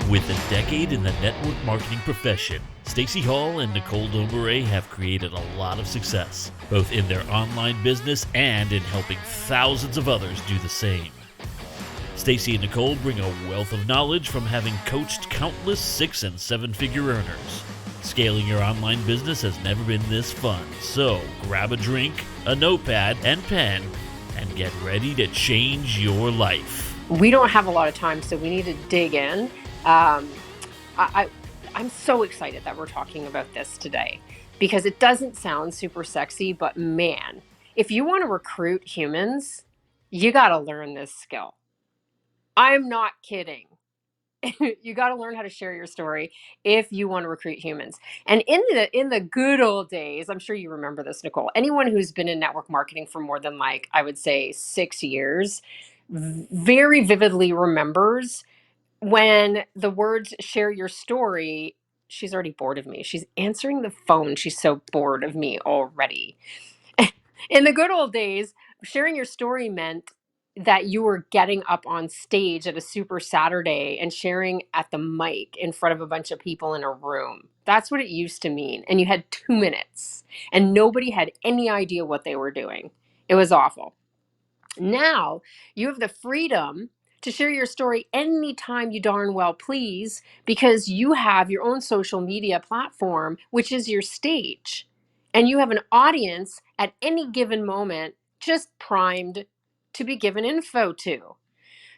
With a decade in the network marketing profession, Staci Hall and Nicole Domuret have created a lot of success, both in their online business and in helping thousands of others do the same. Staci and Nicole bring a wealth of knowledge from having coached countless 6- and 7-figure earners. Scaling your online business has never been this fun, so grab a drink, a notepad, and pen, and get ready to change your life. We don't have a lot of time, so we need to dig in. I'm so excited that we're talking about this today because it doesn't sound super sexy, but man, if you want to recruit humans, you got to learn this skill. I'm not kidding. You got to learn how to share your story if you want to recruit humans. And in the good old days, I'm sure you remember this, Nicole. Anyone who's been in network marketing for more than I would say 6 years, very vividly remembers when the words share your story. She's already bored of me. She's answering the phone. She's so bored of me already. In the good old days, sharing your story meant that you were getting up on stage at a super Saturday and sharing at the mic in front of a bunch of people in a room. That's what it used to mean. And you had 2 minutes and nobody had any idea what they were doing. It was awful. Now you have the freedom to share your story anytime you darn well please because you have your own social media platform, which is your stage. And you have an audience at any given moment just primed to be given info to.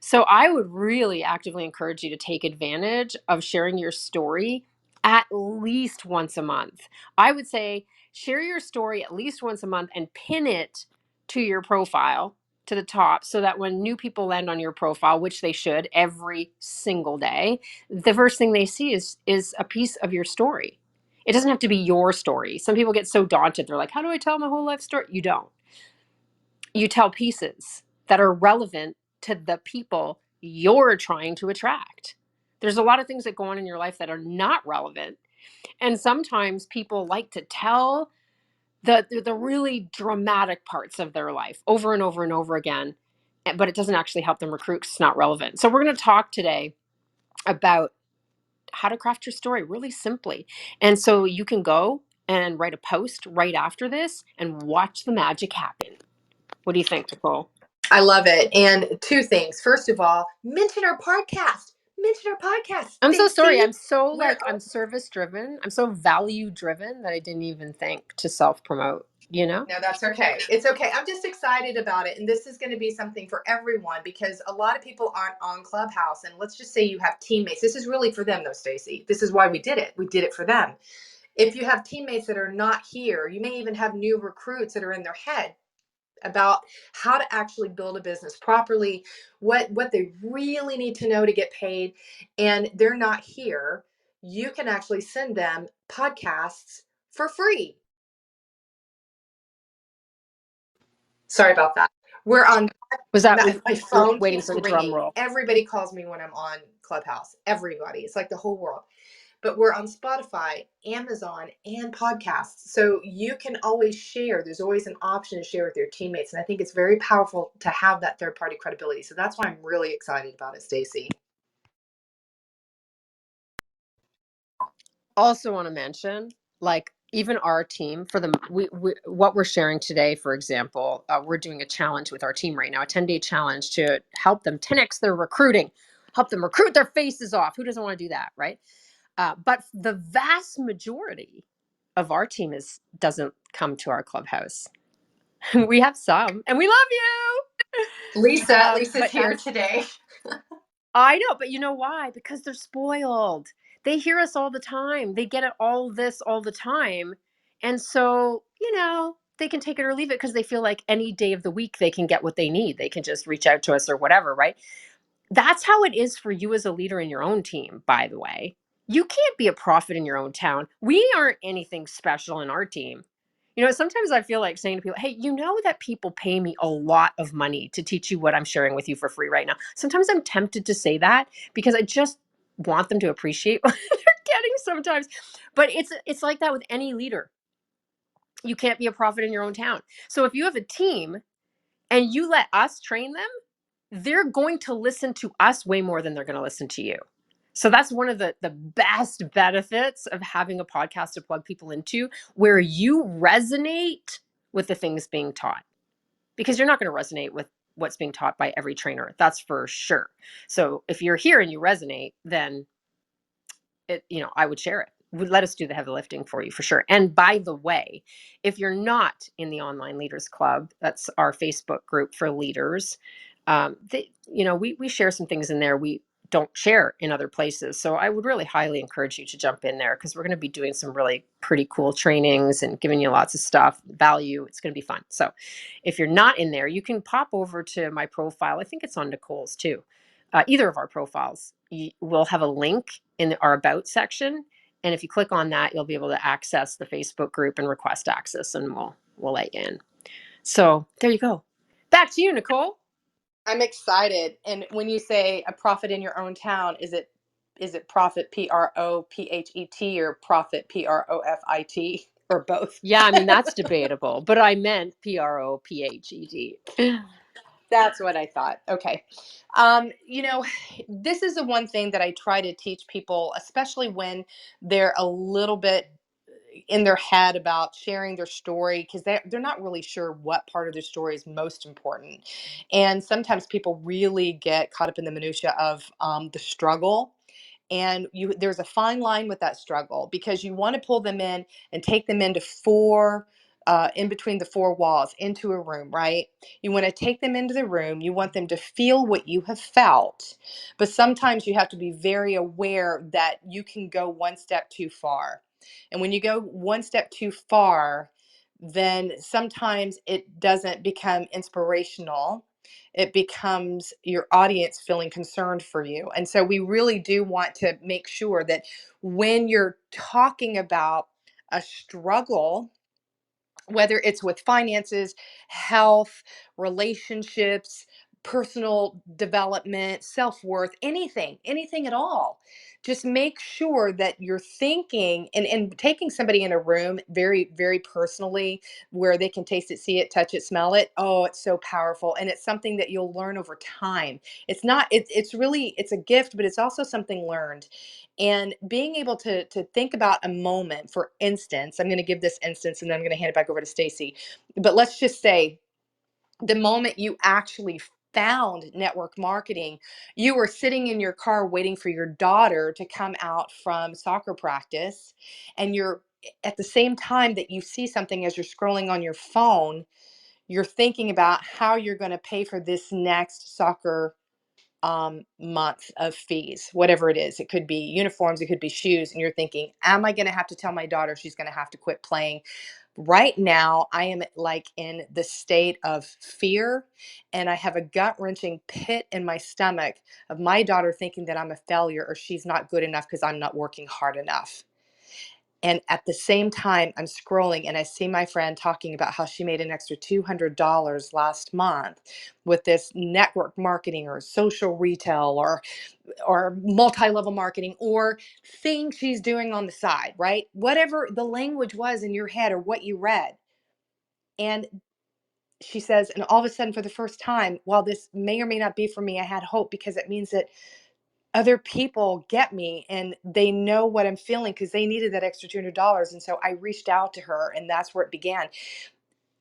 So I would really actively encourage you to take advantage of sharing your story at least once a month. I would say share your story at least once a month and pin it to your profile to the top so that when new people land on your profile, which they should every single day, the first thing they see is a piece of your story. It doesn't have to be your story. Some people get so daunted. They're like, how do I tell my whole life story? You don't. You tell pieces that are relevant to the people you're trying to attract. There's a lot of things that go on in your life that are not relevant. And sometimes people like to tell the really dramatic parts of their life over and over and over again, but it doesn't actually help them recruit because it's not relevant. So we're going to talk today about how to craft your story really simply. And so you can go and write a post right after this and watch the magic happen. What do you think, Nicole? I love it. And 2 things. First of all, mention our podcast. Mention our podcast. I'm so sorry. I'm I'm service driven. I'm so value driven that I didn't even think to self promote, No, that's okay. It's okay. I'm just excited about it. And this is going to be something for everyone because a lot of people aren't on Clubhouse. And let's just say you have teammates. This is really for them, though, Staci. This is why we did it. We did it for them. If you have teammates that are not here, you may even have new recruits that are in their head about how to actually build a business properly, what they really need to know to get paid, and they're not here. You can actually send them podcasts for free. Sorry about that. We're on. Was that My phone waiting keeps for the drum ringing. roll? Everybody calls me when I'm on Clubhouse. Everybody. It's like the whole world. But we're on Spotify, Amazon, and podcasts. So you can always share. There's always an option to share with your teammates. And I think it's very powerful to have that third-party credibility. So that's why I'm really excited about it, Staci. Also want to mention, even our team for what we're sharing today, for example, we're doing a challenge with our team right now, a 10-day challenge to help them 10x their recruiting, help them recruit their faces off. Who doesn't want to do that, right? But the vast majority of our team doesn't come to our clubhouse. We have some, and we love you. Lisa's here today. I know, but you know why? Because they're spoiled. They hear us all the time. They get it all the time. And so, they can take it or leave it because they feel like any day of the week they can get what they need. They can just reach out to us or whatever, right? That's how it is for you as a leader in your own team, by the way. You can't be a prophet in your own town. We aren't anything special in our team. Sometimes I feel like saying to people, hey, you know that people pay me a lot of money to teach you what I'm sharing with you for free right now. Sometimes I'm tempted to say that because I just want them to appreciate what they're getting sometimes. But it's like that with any leader. You can't be a prophet in your own town. So if you have a team and you let us train them, they're going to listen to us way more than they're going to listen to you. So that's one of the best benefits of having a podcast to plug people into, where you resonate with the things being taught, because you're not going to resonate with what's being taught by every trainer. That's for sure. So if you're here and you resonate, then I would share it. Let us do the heavy lifting for you for sure. And by the way, if you're not in the Online Leaders Club, that's our Facebook group for leaders. We share some things in there we don't share in other places. So I would really highly encourage you to jump in there, because we're going to be doing some really pretty cool trainings and giving you lots of stuff, value. It's going to be fun. So if you're not in there, you can pop over to my profile. I think it's on Nicole's too. Either of our profiles, we'll have a link in our about section, and if you click on that, you'll be able to access the Facebook group and request access, and we'll let you in. So there you go. Back to you, Nicole. I'm excited. And when you say a profit in your own town, is it profit PROPHET or profit PROFIT or both? Yeah, I mean that's debatable, but I meant PROPHET. That's what I thought. Okay. This is the one thing that I try to teach people, especially when they're a little bit in their head about sharing their story, because they're not really sure what part of their story is most important. And sometimes people really get caught up in the minutia of the struggle. And there's a fine line with that struggle, because you want to pull them in and take them into in between the four walls into a room, right? You want to take them into the room. You want them to feel what you have felt. But sometimes you have to be very aware that you can go one step too far. And when you go one step too far, then sometimes it doesn't become inspirational. It becomes your audience feeling concerned for you. And so we really do want to make sure that when you're talking about a struggle, whether it's with finances, health, relationships, personal development, self-worth, anything at all. Just make sure that you're thinking and taking somebody in a room very, very personally, where they can taste it, see it, touch it, smell it. Oh, it's so powerful. And it's something that you'll learn over time. It's a gift, but it's also something learned. And being able to think about a moment, for instance, I'm going to give this instance and then I'm going to hand it back over to Staci. But let's just say the moment you actually found network marketing, you were sitting in your car waiting for your daughter to come out from soccer practice, and you're at the same time that you see something as you're scrolling on your phone, you're thinking about how you're going to pay for this next soccer month of fees, whatever it is. It could be uniforms, it could be shoes. And you're thinking, am I going to have to tell my daughter she's going to have to quit playing? Right now, I am like in the state of fear, and I have a gut wrenching pit in my stomach of my daughter thinking that I'm a failure or she's not good enough because I'm not working hard enough. And at the same time, I'm scrolling and I see my friend talking about how she made an extra $200 last month with this network marketing or social retail or multi-level marketing or thing she's doing on the side, right? Whatever the language was in your head or what you read. And she says, and all of a sudden, for the first time, while this may or may not be for me, I had hope, because it means that other people get me and they know what I'm feeling, because they needed that extra $200. And so I reached out to her, and that's where it began.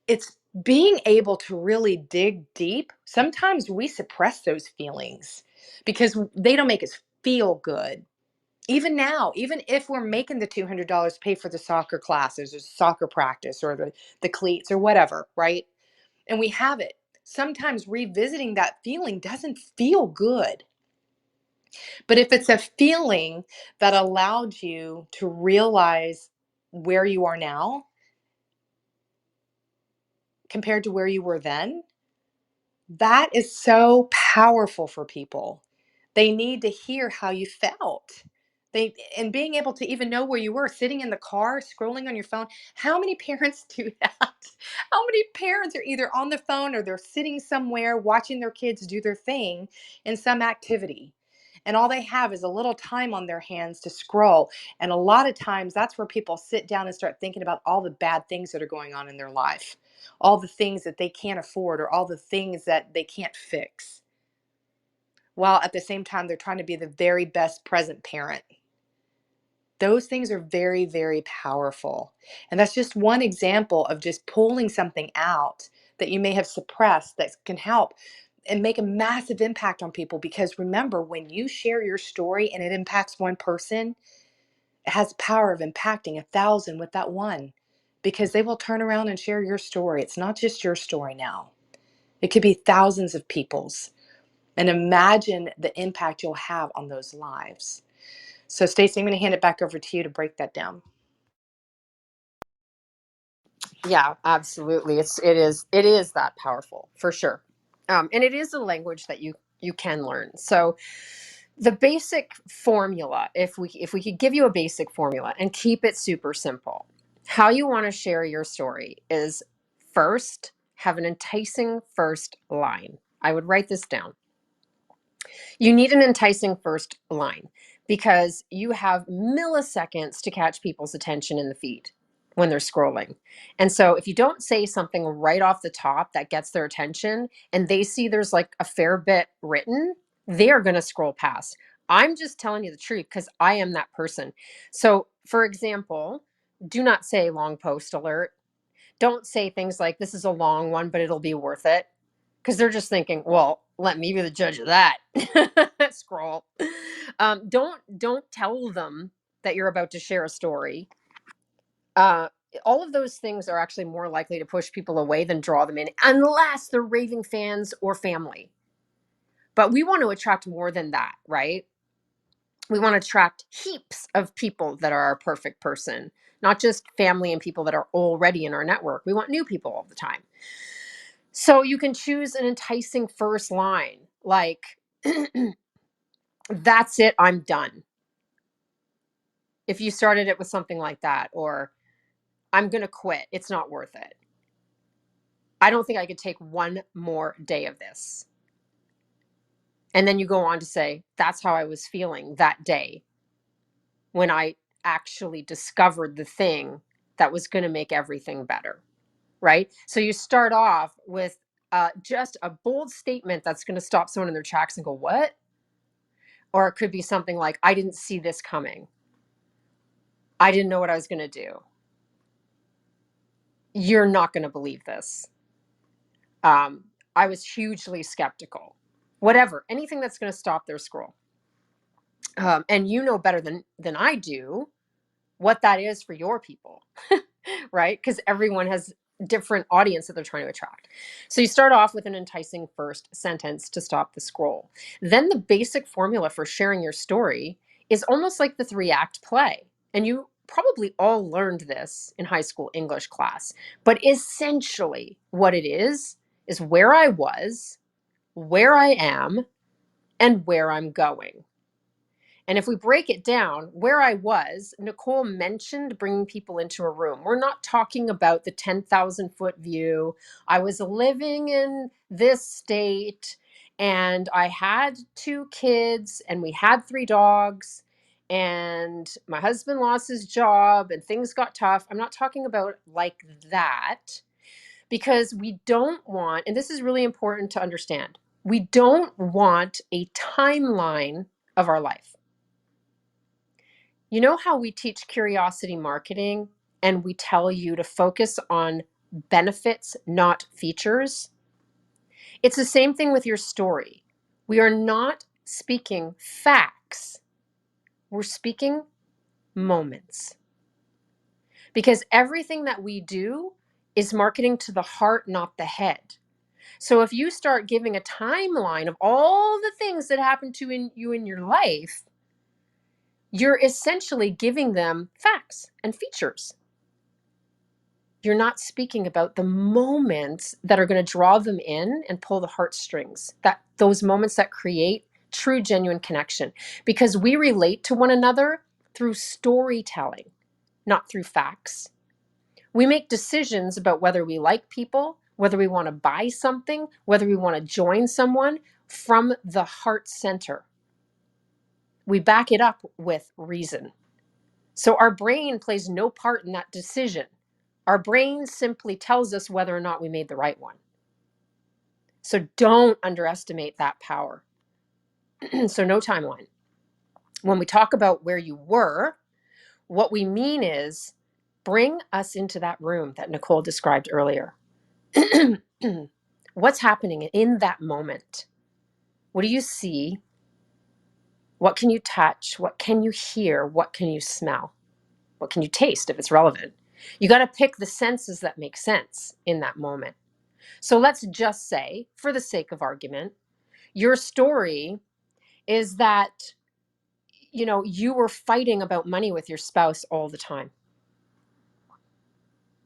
It's being able to really dig deep. Sometimes we suppress those feelings because they don't make us feel good. Even now, even if we're making the $200 to pay for the soccer classes or soccer practice or the cleats or whatever, right? And we have it. Sometimes revisiting that feeling doesn't feel good. But if it's a feeling that allowed you to realize where you are now compared to where you were then, that is so powerful for people. They need to hear how you felt. And being able to even know where you were sitting in the car, scrolling on your phone. How many parents do that? How many parents are either on the phone or they're sitting somewhere watching their kids do their thing in some activity? And all they have is a little time on their hands to scroll. And a lot of times that's where people sit down and start thinking about all the bad things that are going on in their life, all the things that they can't afford, or all the things that they can't fix. while at the same time they're trying to be the very best present parent. Those things are very, very powerful. And that's just one example of just pulling something out that you may have suppressed that can help and make a massive impact on people. Because remember, when you share your story and it impacts one person, it has the power of impacting 1,000 with that one, because they will turn around and share your story. It's not just your story now. It could be thousands of people's. And imagine the impact you'll have on those lives. So Staci, I'm going to hand it back over to you to break that down. Yeah, absolutely. It is that powerful for sure. And it is a language that you can learn. So the basic formula, if we could give you a basic formula and keep it super simple, how you want to share your story is, first, have an enticing first line. I would write this down. You need an enticing first line because you have milliseconds to catch people's attention in the feed when they're scrolling. And so if you don't say something right off the top that gets their attention and they see there's like a fair bit written, they're going to scroll past. I'm just telling you the truth because I am that person. So, for example, do not say long post alert. Don't say things like, this is a long one, but it'll be worth it. Because they're just thinking, well, let me be the judge of that. Scroll. Don't tell them that you're about to share a story. Uh, all of those things are actually more likely to push people away than draw them in, unless they're raving fans or family. But we want to attract more than that, right? We want to attract heaps of people that are our perfect person, not just family and people that are already in our network. We want new people all the time. So you can choose an enticing first line, like, that's it, I'm done. If you started it with something like that, or I'm going to quit, it's not worth it. I don't think I could take one more day of this. And then you go on to say, that's how I was feeling that day when I actually discovered the thing that was going to make everything better. Right? So you start off with just a bold statement that's going to stop someone in their tracks and go, what? Or it could be something like, I didn't see this coming. I didn't know what I was going to do. You're not going to believe this. I was hugely skeptical. Whatever, anything that's going to stop their scroll. And you know better than I do what that is for your people, right? Because everyone has different audience that they're trying to attract. So you start off with an enticing first sentence to stop the scroll. Then the basic formula for sharing your story is almost like the 3-act play. And you probably all learned this in high school English class. But essentially what it is where I was, where I am, and where I'm going. And if we break it down, where I was, Nicole mentioned bringing people into a room. We're not talking about the 10,000-foot view. I was living in this state and I had 2 kids and we had 3 dogs and my husband lost his job and things got tough. I'm not talking about like that, because we don't want, and this is really important to understand, we don't want a timeline of our life. You know how we teach curiosity marketing and we tell you to focus on benefits, not features? It's the same thing with your story. We are not speaking facts, we're speaking moments. Because everything that we do is marketing to the heart, not the head. So if you start giving a timeline of all the things that happen to you in your life, you're essentially giving them facts and features. You're not speaking about the moments that are going to draw them in and pull the heartstrings, that those moments that create true, genuine connection. Because we relate to one another through storytelling, not through facts. We make decisions about whether we like people, whether we want to buy something, whether we want to join someone from the heart center. We back it up with reason. So our brain plays no part in that decision. Our brain simply tells us whether or not we made the right one. So don't underestimate that power. So no timeline. When we talk about where you were, what we mean is bring us into that room that Nicole described earlier. What's happening in that moment? What do you see? What can you touch? What can you hear? What can you smell? What can you taste if it's relevant? You got to pick the senses that make sense in that moment. So let's just say, for the sake of argument, your story is that, you were fighting about money with your spouse all the time.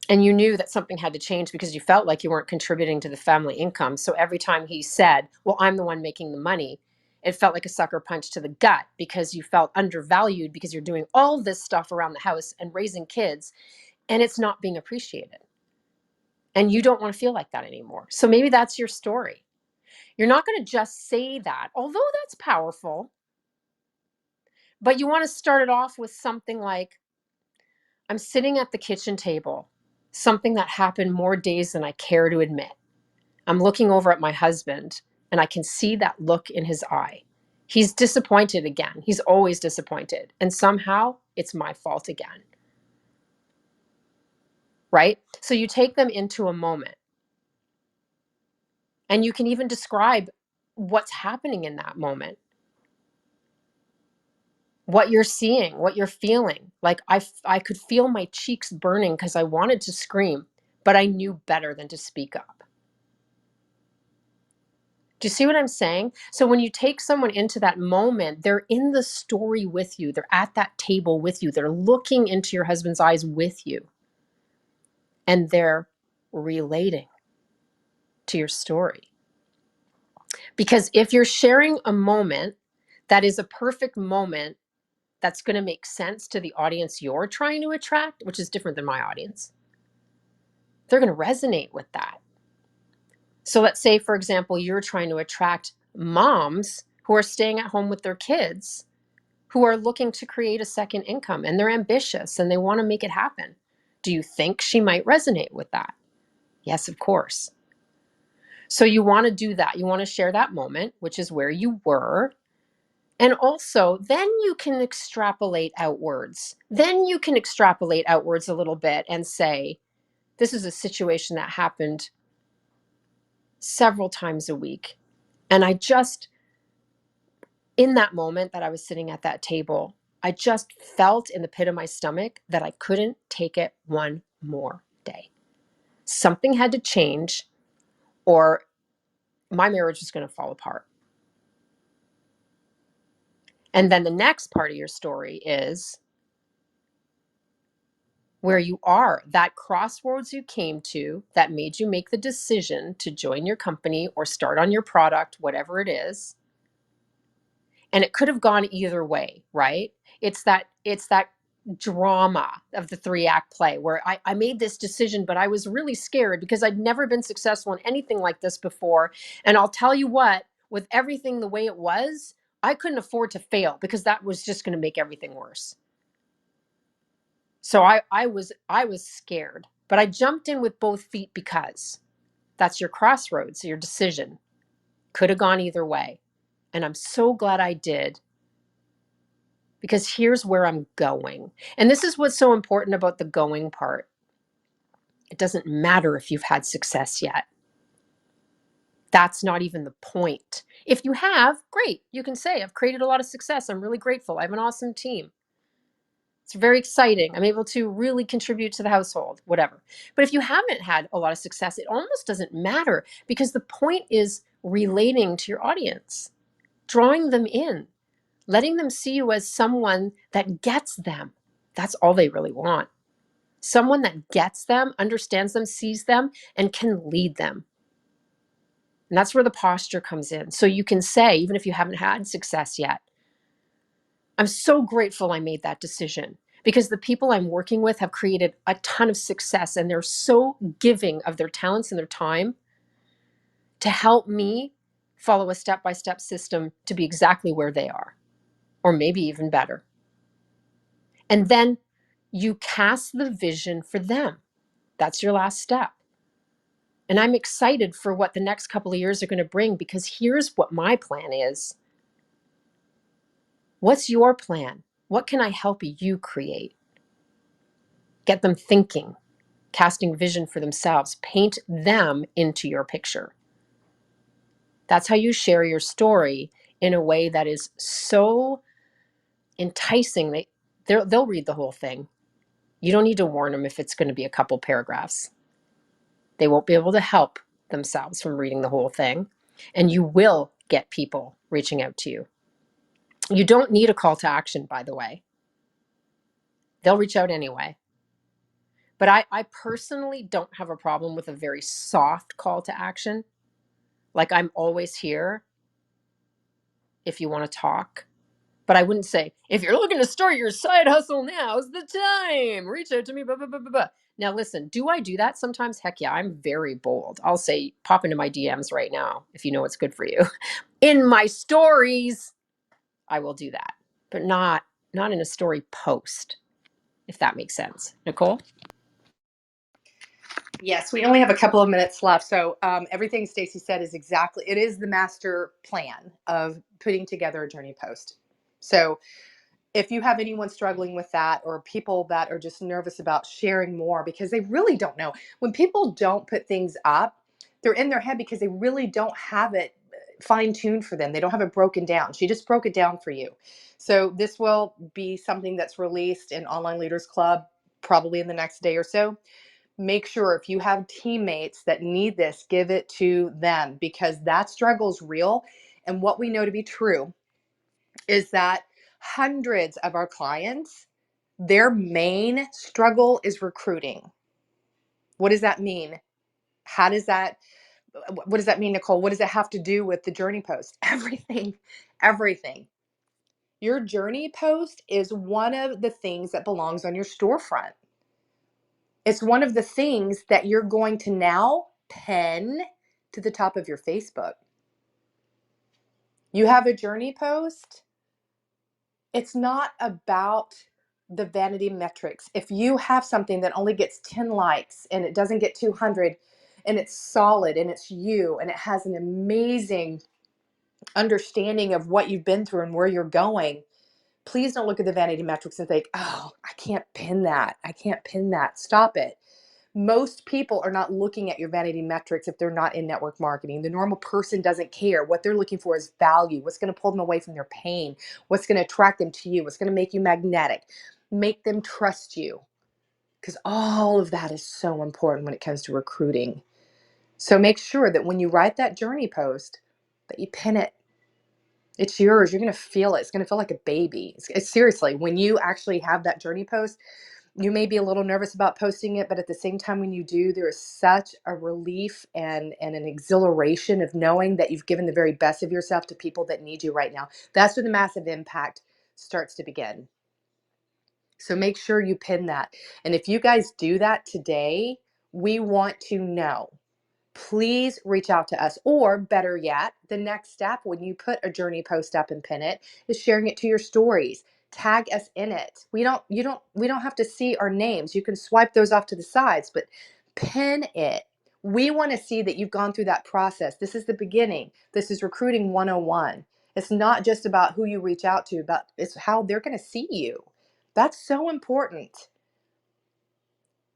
And you knew that something had to change because you felt like you weren't contributing to the family income. So every time he said, well, I'm the one making the money, it felt like a sucker punch to the gut because you felt undervalued because you're doing all this stuff around the house and raising kids and it's not being appreciated. And you don't want to feel like that anymore. So maybe that's your story. You're not going to just say that, although that's powerful. But you want to start it off with something like, I'm sitting at the kitchen table, something that happened more days than I care to admit. I'm looking over at my husband and I can see that look in his eye. He's disappointed again. He's always disappointed. And somehow it's my fault again. Right? So you take them into a moment and you can even describe what's happening in that moment. What you're seeing, what you're feeling. Like I could feel my cheeks burning because I wanted to scream, but I knew better than to speak up. Do you see what I'm saying? So when you take someone into that moment, they're in the story with you. They're at that table with you. They're looking into your husband's eyes with you. And they're relating to your story. Because if you're sharing a moment that is a perfect moment that's going to make sense to the audience you're trying to attract, which is different than my audience, they're going to resonate with that. So let's say, for example, you're trying to attract moms who are staying at home with their kids, who are looking to create a second income, and they're ambitious and they want to make it happen. Do you think she might resonate with that? Yes, of course. So you want to do that. You want to share that moment, which is where you were. And also, then you can extrapolate outwards. Then you can extrapolate outwards a little bit and say, this is a situation that happened several times a week. And in that moment that I was sitting at that table, I just felt in the pit of my stomach that I couldn't take it one more day. Something had to change or my marriage was going to fall apart. And then the next part of your story is where you are, that crossroads you came to that made you make the decision to join your company or start on your product, whatever it is. And it could have gone either way, right? It's that drama of the 3-act play where I made this decision, but I was really scared because I'd never been successful in anything like this before. And I'll tell you what, with everything the way it was, I couldn't afford to fail because that was just going to make everything worse. So I was scared, but I jumped in with both feet because that's your crossroads, your decision. Could have gone either way. And I'm so glad I did. Because here's where I'm going. And this is what's so important about the going part. It doesn't matter if you've had success yet. That's not even the point. If you have, great. You can say, I've created a lot of success. I'm really grateful. I have an awesome team. It's very exciting. I'm able to really contribute to the household, whatever. But if you haven't had a lot of success, it almost doesn't matter because the point is relating to your audience, drawing them in, letting them see you as someone that gets them. That's all they really want. Someone that gets them, understands them, sees them, and can lead them. And that's where the posture comes in. So you can say, even if you haven't had success yet, I'm so grateful I made that decision because the people I'm working with have created a ton of success and they're so giving of their talents and their time to help me follow a step-by-step system to be exactly where they are, or maybe even better. And then you cast the vision for them. That's your last step. And I'm excited for what the next couple of years are going to bring because here's what my plan is. What's your plan? What can I help you create? Get them thinking, casting vision for themselves. Paint them into your picture. That's how you share your story in a way that is so enticing that they'll read the whole thing. You don't need to warn them if it's going to be a couple paragraphs. They won't be able to help themselves from reading the whole thing. And you will get people reaching out to you. You don't need a call to action, by the way. They'll reach out anyway. But I personally don't have a problem with a very soft call to action. Like, I'm always here if you want to talk. But I wouldn't say, if you're looking to start your side hustle, now's the time. Reach out to me, blah, blah, blah, blah, blah. Now, listen, do I do that sometimes? Heck yeah, I'm very bold. I'll say, pop into my DMs right now if you know what's good for you. In my stories, I will do that, but not in a story post, if that makes sense. Nicole? Yes, we only have a couple of minutes left. So everything Staci said is exactly, it is the master plan of putting together a journey post. So if you have anyone struggling with that, or people that are just nervous about sharing more because they really don't know, when people don't put things up, they're in their head because they really don't have it fine-tuned for them. They don't have it broken down. She just broke it down for you. So this will be something that's released in Online Leaders Club probably in the next day or so. Make sure if you have teammates that need this, give it to them, because that struggle is real. And what we know to be true is that hundreds of our clients, their main struggle is recruiting. What does that mean? What does that mean, Nicole? What does it have to do with the journey post? Everything, everything. Your journey post is one of the things that belongs on your storefront. It's one of the things that you're going to now pin to the top of your Facebook. You have a journey post. It's not about the vanity metrics. If you have something that only gets 10 likes and it doesn't get 200, and it's solid and it's you and it has an amazing understanding of what you've been through and where you're going, please don't look at the vanity metrics and think, oh, I can't pin that. I can't pin that. Stop it. Most people are not looking at your vanity metrics if they're not in network marketing. The normal person doesn't care. What they're looking for is value. What's going to pull them away from their pain? What's going to attract them to you? What's going to make you magnetic? Make them trust you. Because all of that is so important when it comes to recruiting. So make sure that when you write that journey post, that you pin it. It's yours. You're going to feel it. It's going to feel like a baby. It's seriously, when you actually have that journey post, you may be a little nervous about posting it, but at the same time, when you do, there is such a relief and an exhilaration of knowing that you've given the very best of yourself to people that need you right now. That's where the massive impact starts to begin. So make sure you pin that. And if you guys do that today, we want to know. Please reach out to us. Or better yet, the next step when you put a journey post up and pin it is sharing it to your stories. Tag us in it. We don't have to see our names. You can swipe those off to the sides, but pin it. We want to see that you've gone through that process. This is the beginning. This is recruiting 101. It's not just about who you reach out to, but it's how they're going to see you. That's so important.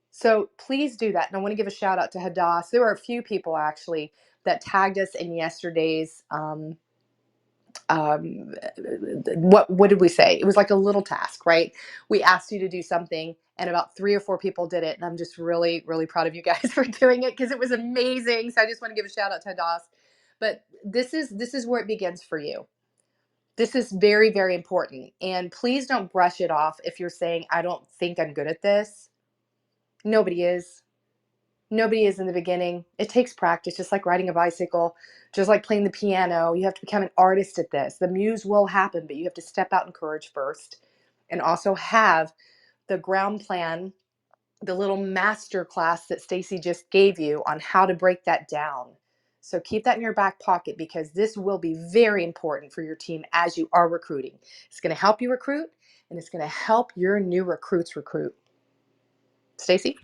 So please do that. And I want to give a shout out to Hadass. There were a few people actually that tagged us in yesterday's, what did we say? It was like a little task, right? We asked you to do something and about 3 or 4 people did it. And I'm just really, really proud of you guys for doing it because it was amazing. So I just want to give a shout out to Hadass. But this is where it begins for you. This is very, very important. And please don't brush it off if you're saying, I don't think I'm good at this. Nobody is. Nobody is in the beginning. It takes practice, just like riding a bicycle, just like playing the piano. You have to become an artist at this. The muse will happen, but you have to step out in courage first and also have the ground plan, the little master class that Staci just gave you on how to break that down. So keep that in your back pocket because this will be very important for your team as you are recruiting. It's going to help you recruit and it's going to help your new recruits recruit. Staci?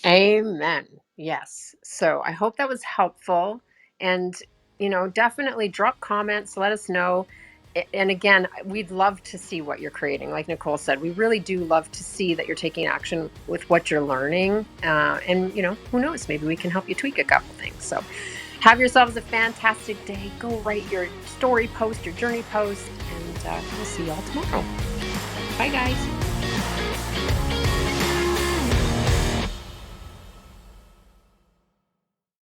Amen. Yes. So I hope that was helpful. And, definitely drop comments. Let us know. And again, we'd love to see what you're creating. Like Nicole said, we really do love to see that you're taking action with what you're learning. And, who knows, maybe we can help you tweak a couple things. So have yourselves a fantastic day. Go write your story post, your journey post, and we'll see y'all tomorrow. Bye, guys.